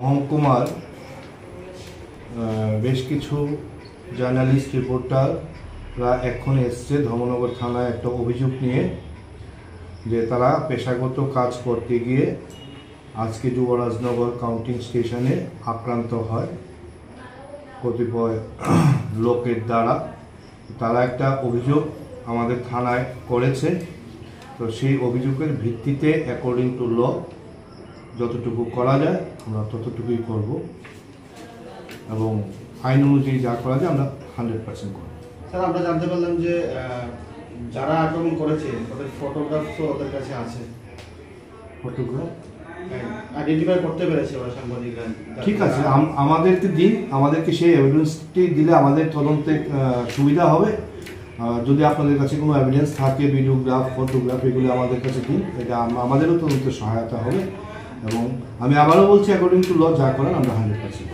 মহকুমার বেশ কিছু জার্নালিস্ট রিপোর্টাররা এখন এসছে ধর্মনগর থানায় একটা অভিযোগ নিয়ে যে তারা পেশাগত কাজ করতে গিয়ে আজকে যুবরাজনগর কাউন্টিং স্টেশনে আক্রান্ত হয় কতিপয় লোকের দ্বারা। তারা একটা অভিযোগ আমাদের থানায় করেছে, তো সেই অভিযোগের ভিত্তিতে অ্যাকর্ডিং টু ল যতটুকু করা যায় আমরা ততটুকুই করব এবং আইন অনুযায়ী যা করা যায় আমরা 100% করব। স্যার, আমরা জানতে পারলাম যে যারা আক্রমণ করেছে তাদের ফটোগ্রাফও ওদের কাছে আছে। ফটোগ্রাফ আইডেন্টিফাই করতে পেরেছে ওরা সাংবাদিকরা। ঠিক আছে, আমাদেরকে দিন, আমাদেরকে সেই এভিডেন্সটি দিলে আমাদের তদন্তে সুবিধা হবে। যদি আপনাদের কাছে কোনো এভিডেন্স থাকে, ভিডিওগ্রাফ, ফটোগ্রাফ, এগুলো আমাদের কাছে দিন, এটা আমাদেরও তদন্তে সহায়তা হবে এবং আমি আবারও বলছি অ্যাকর্ডিং টু ল যা করেন আমরা 100%